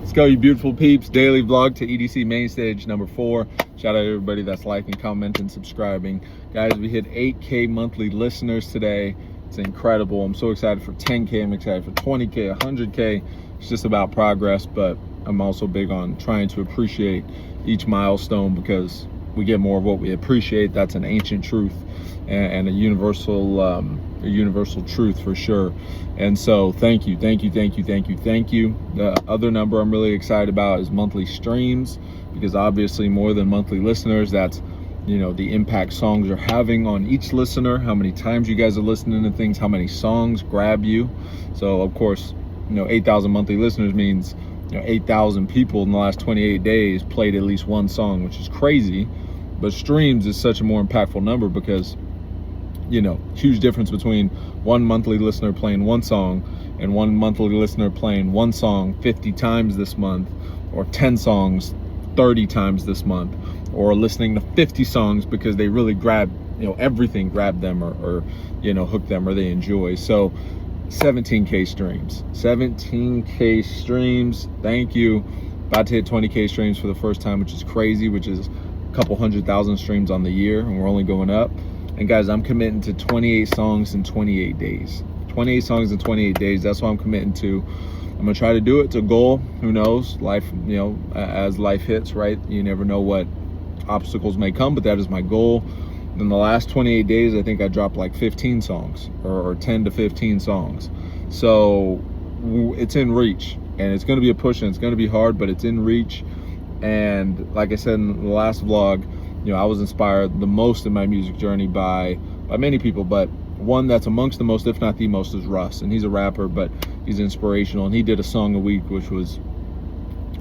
Let's go, you beautiful peeps. Daily vlog to EDC main stage number 4. Shout out to everybody that's liking, commenting, subscribing. Guys, we hit 8K monthly listeners today. It's incredible. I'm so excited for 10K. I'm excited for 20K, 100K. It's just about progress, but I'm also big on trying to appreciate each milestone because we get more of what we appreciate. That's an ancient truth and a universal truth for sure. And so thank you. The other number I'm really excited about is monthly streams, because obviously more than monthly listeners, that's, you know, the impact songs are having on each listener, how many times you guys are listening to things, how many songs grab you. So of course, you know, 8,000 monthly listeners means, you know, 8,000 people in the last 28 days played at least one song, which is crazy. But streams is such a more impactful number because, you know, huge difference between one monthly listener playing one song and one monthly listener playing one song 50 times this month, or 10 songs 30 times this month, or listening to 50 songs because they really grab, you know, everything grabbed them or you know, hooked them or they enjoy. So 17K streams, 17K streams. Thank you. About to hit 20K streams for the first time, which is crazy, which is a couple 100,000 streams on the year, and we're only going up. And guys, I'm committing to 28 songs in 28 days. 28 songs in 28 days. That's what I'm committing to. I'm gonna try to do it. It's a goal. Who knows? Life, you know, as life hits, right? You never know what obstacles may come, but that is my goal. In the last 28 days, I think I dropped like 15 songs or 10 to 15 songs. So it's in reach, and it's gonna be a push, and it's gonna be hard, but it's in reach. And like I said in the last vlog, you know, I was inspired the most in my music journey by many people, but one that's amongst the most, if not the most, is Russ. And he's a rapper, but he's inspirational. And he did a song a week, which was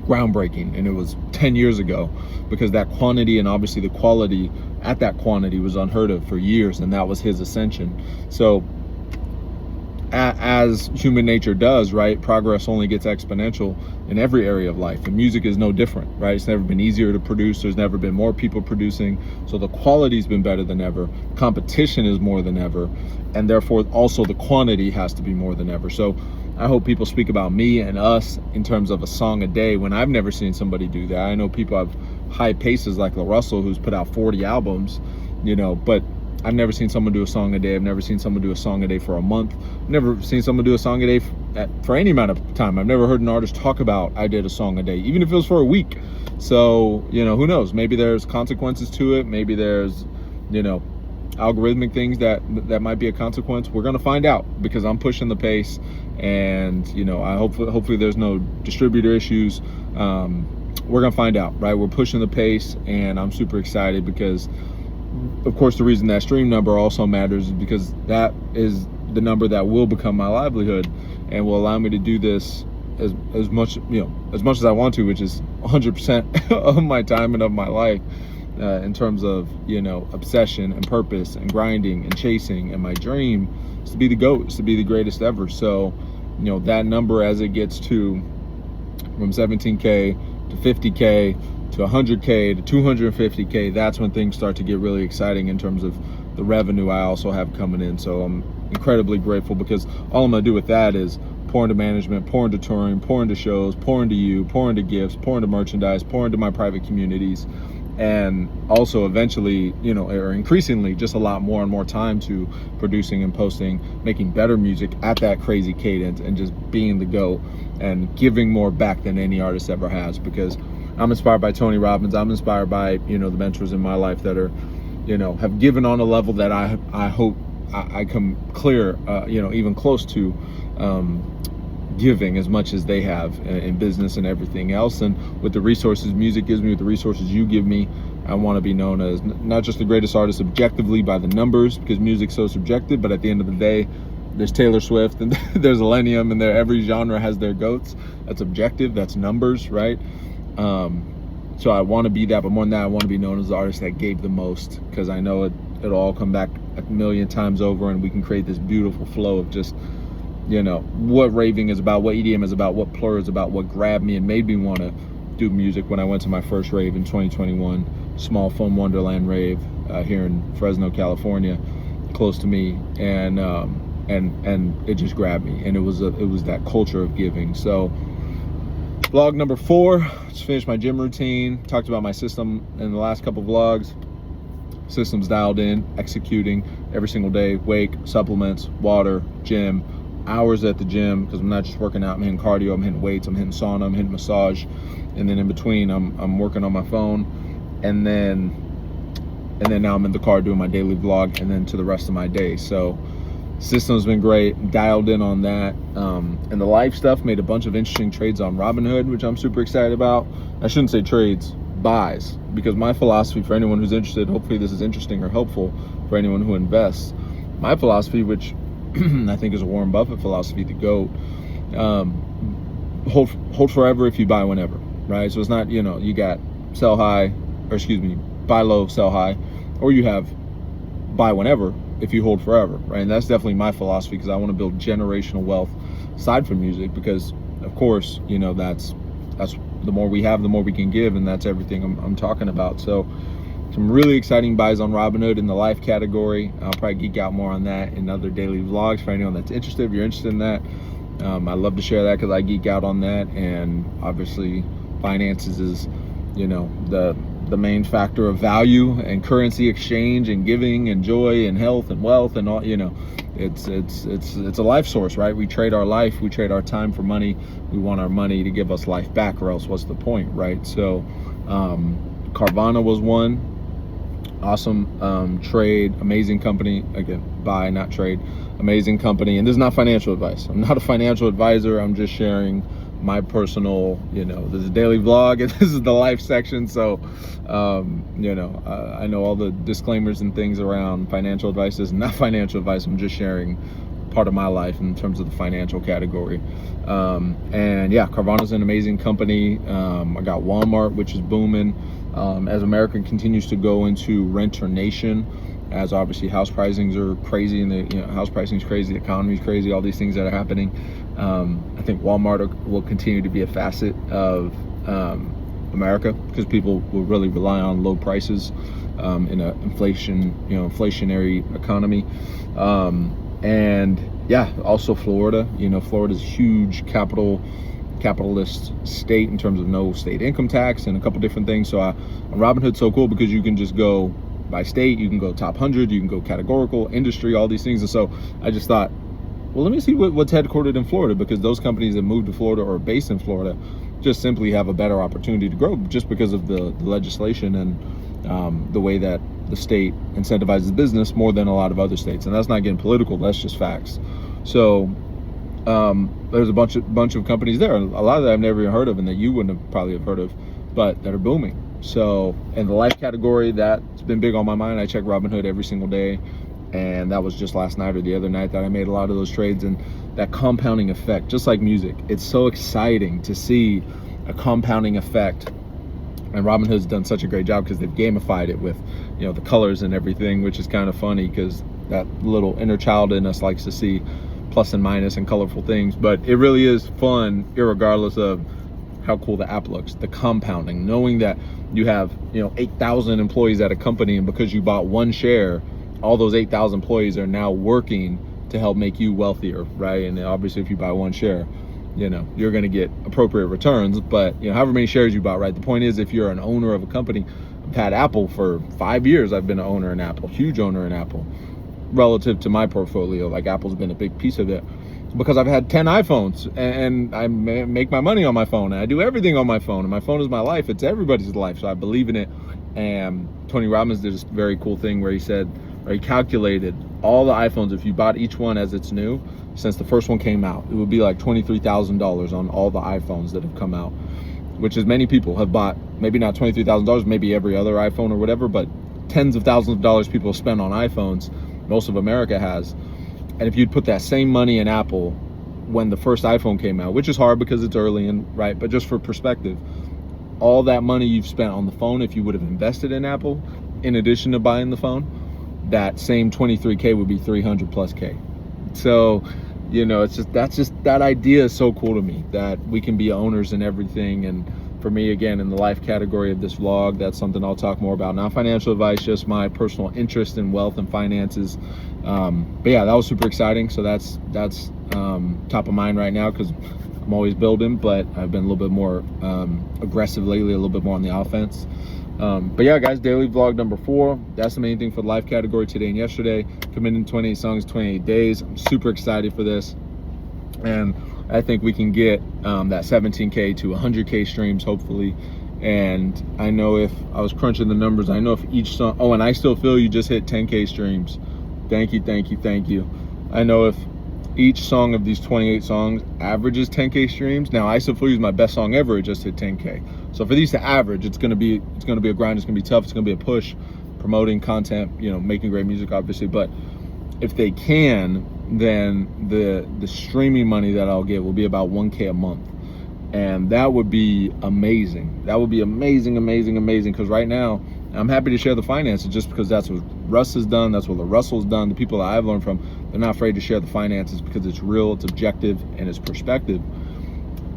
groundbreaking. And it was 10 years ago, because that quantity and obviously the quality at that quantity was unheard of for years. And that was his ascension. So as human nature does, right, progress only gets exponential in every area of life, and music is no different, right? It's never been easier to produce. There's never been more people producing, so the quality's been better than ever. Competition is more than ever, and therefore also the quantity has to be more than ever. So I hope people speak about me and us in terms of a song a day, when I've never seen somebody do that. I know people have high paces like LaRussell, who's put out 40 albums, you know, but I've never seen someone do a song a day. I've never seen someone do a song a day for a month. I've never seen someone do a song a day for any amount of time. I've never heard an artist talk about, I did a song a day, even if it was for a week. So, you know, who knows? Maybe there's consequences to it. Maybe there's, you know, algorithmic things that might be a consequence. We're gonna find out, because I'm pushing the pace, and you know, I hopefully there's no distributor issues. We're gonna find out, right? We're pushing the pace, and I'm super excited because, of course, the reason that stream number also matters is because that is the number that will become my livelihood and will allow me to do this as much, you know, as much as I want to, which is 100% of my time and of my life, in terms of, you know, obsession and purpose and grinding and chasing. And my dream is to be the GOAT, is to be the greatest ever. So, you know, that number, as it gets to from 17K to 50K to 100K to 250K, that's when things start to get really exciting in terms of the revenue I also have coming in. So I'm incredibly grateful, because all I'm gonna do with that is pour into management, pour into touring, pour into shows, pour into you, pour into gifts, pour into merchandise, pour into my private communities, and also eventually, you know, or increasingly, just a lot more and more time to producing and posting, making better music at that crazy cadence, and just being the GOAT and giving more back than any artist ever has. Because I'm inspired by Tony Robbins. I'm inspired by, you know, the mentors in my life that are, you know, have given on a level that I hope I come clear, you know, even close to giving as much as they have in business and everything else. And with the resources music gives me, with the resources you give me, I want to be known as not just the greatest artist objectively by the numbers, because music's so subjective, but at the end of the day, there's Taylor Swift and there's Millennium, and every genre has their GOATs. That's objective, that's numbers, right? So I want to be that, but more than that, I want to be known as the artist that gave the most, because I know it'll all come back a million times over, and we can create this beautiful flow of just, you know, what raving is about, what EDM is about, what Plur is about, what grabbed me and made me want to do music when I went to my first rave in 2021, Small Foam Wonderland rave here in Fresno, California, close to me, and it just grabbed me, and it was that culture of giving. So Vlog number 4, just finished my gym routine. Talked about my system in the last couple vlogs. System's dialed in, executing every single day. Wake, supplements, water, gym, hours at the gym, because I'm not just working out, I'm hitting cardio, I'm hitting weights, I'm hitting sauna, I'm hitting massage, and then in between I'm working on my phone, and then now I'm in the car doing my daily vlog, and then to the rest of my day. So system's been great, dialed in on that, and the life stuff. Made a bunch of interesting trades on Robinhood, which I'm super excited about. I shouldn't say trades, buys, because my philosophy, for anyone who's interested, hopefully this is interesting or helpful for anyone who invests, my philosophy, which I think is a Warren Buffett philosophy, the GOAT, hold forever if you buy whenever, right? So it's not, you got sell high, or excuse me, buy low, sell high, or you have buy whenever if you hold forever, right? And that's definitely my philosophy, because I want to build generational wealth aside from music, because of course, that's the more we have, the more we can give, and that's everything I'm talking about. So some really exciting buys on Robinhood in the life category. I'll probably geek out more on that in other daily vlogs for anyone that's interested. If you're interested in that, I love to share that, because I geek out on that. And obviously finances is, the main factor of value and currency exchange and giving and joy and health and wealth and all. It's a life source, right? We trade our life, we trade our time for money. We want our money to give us life back, or else what's the point, right? So Carvana was one. Awesome trade, amazing company. Again, buy, not trade. Amazing company. And this is not financial advice. I'm not a financial advisor. I'm just sharing my personal, this is a daily vlog, and this is the life section. So, I know all the disclaimers and things around financial advice. This is not financial advice. I'm just sharing part of my life in terms of the financial category. And yeah, Carvana's an amazing company. I got Walmart, which is booming. As America continues to go into renter nation, as obviously house pricings are crazy, and house pricing is crazy, the economy is crazy, all these things that are happening. I think Walmart will continue to be a facet of America, because people will really rely on low prices in an inflationary economy. And yeah, also Florida. Florida's a huge capitalist state in terms of no state income tax and a couple different things. So Robinhood's so cool, because you can just go by state, you can go top 100, you can go categorical, industry, all these things. And so I just thought, well, let me see what's headquartered in Florida, because those companies that moved to Florida or are based in Florida just simply have a better opportunity to grow, just because of the legislation and the way that the state incentivizes business more than a lot of other states. And that's not getting political, that's just facts. So there's a bunch of companies there, a lot of that I've never even heard of, and that you wouldn't have probably have heard of, but that are booming. So in the life category, that's been big on my mind. I check Robinhood every single day, and that was just last night or the other night that I made a lot of those trades. And that compounding effect, just like music, it's so exciting to see a compounding effect. And Robinhood's done such a great job, because they've gamified it with the colors and everything, which is kind of funny, because that little inner child in us likes to see plus and minus and colorful things. But it really is fun, irregardless of how cool the app looks. The compounding, knowing that you have 8,000 employees at a company, and because you bought one share, all those 8,000 employees are now working to help make you wealthier, right? And obviously if you buy one share, you're going to get appropriate returns, but however many shares you bought, right? The point is, if you're an owner of a company, I've had Apple for 5 years. I've been an owner in Apple, huge owner in Apple, relative to my portfolio. Like, Apple's been a big piece of it, because I've had 10 iPhones, and I make my money on my phone, and I do everything on my phone, and my phone is my life. It's everybody's life, so I believe in it. And Tony Robbins did this very cool thing where he calculated all the iPhones, if you bought each one as it's new, since the first one came out, it would be like $23,000 on all the iPhones that have come out, which is many people have bought, maybe not $23,000, maybe every other iPhone or whatever, but tens of thousands of dollars people have spent on iPhones. Most of America has. And if you'd put that same money in Apple when the first iPhone came out, which is hard because it's early, and right, but just for perspective, all that money you've spent on the phone, if you would have invested in Apple in addition to buying the phone, that same 23K would be 300 plus K. So it's just that idea is so cool to me, that we can be owners in everything. And for me, again, in the life category of this vlog, that's something I'll talk more about. Not financial advice, just my personal interest in wealth and finances. But yeah, that was super exciting. So that's top of mind right now, because I'm always building, but I've been a little bit more aggressive lately, a little bit more on the offense. But yeah, guys, daily vlog number 4. That's the main thing for the live category today and yesterday. Committing 28 songs, 28 days. I'm super excited for this. And I think we can get that 17K to 100K streams, hopefully. And I know if I was crunching the numbers, I know if each song, oh, and I Still Feel You just hit 10K streams. Thank you, thank you, thank you. I know if each song of these 28 songs averages 10K streams. Now, I Still Feel You is my best song ever. It just hit 10K. So for these to average, it's gonna be a grind. It's gonna be tough. It's gonna be a push, promoting content, you know, making great music, obviously. But if they can, then the streaming money that I'll get will be about 1K a month. And that would be amazing. That would be amazing, amazing, amazing. Because right now, I'm happy to share the finances just because that's what Russ has done. That's what the Russell's done. The people that I've learned from, they're not afraid to share the finances because it's real, it's objective, and it's perspective.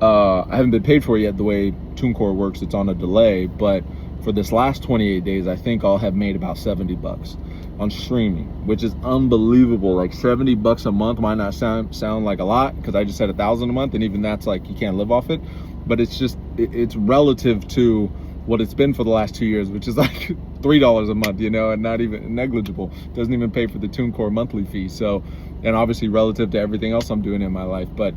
I haven't been paid for it yet the way TuneCore works. It's on a delay. But for this last 28 days, I think I'll have made about $70 on streaming, which is unbelievable. Like $70 a month might not sound like a lot because I just said 1,000 a month, and even that's like you can't live off it. But it's just it's relative to what it's been for the last 2 years, which is like $3 a month, you know, and not even negligible. Doesn't even pay for the TuneCore monthly fee. So, and obviously relative to everything else I'm doing in my life, but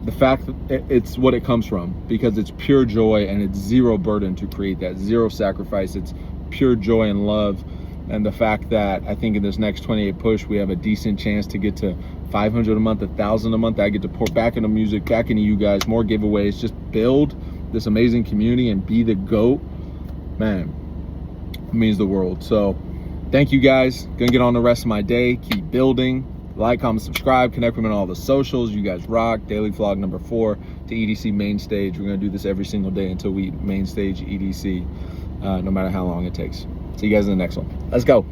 the fact that it's what it comes from, because it's pure joy and it's zero burden to create that, zero sacrifice. It's pure joy and love. And the fact that I think in this next 28 push, we have a decent chance to get to 500 a month, 1,000 a month. I get to pour back into music, back into you guys, more giveaways, just build this amazing community and be the GOAT. Man, it means the world. So thank you guys. Gonna get on the rest of my day. Keep building. Like, comment, subscribe, connect with me on all the socials. You guys rock. Daily vlog number 4 to EDC main stage. We're gonna do this every single day until we main stage EDC, no matter how long it takes. See you guys in the next one. Let's go.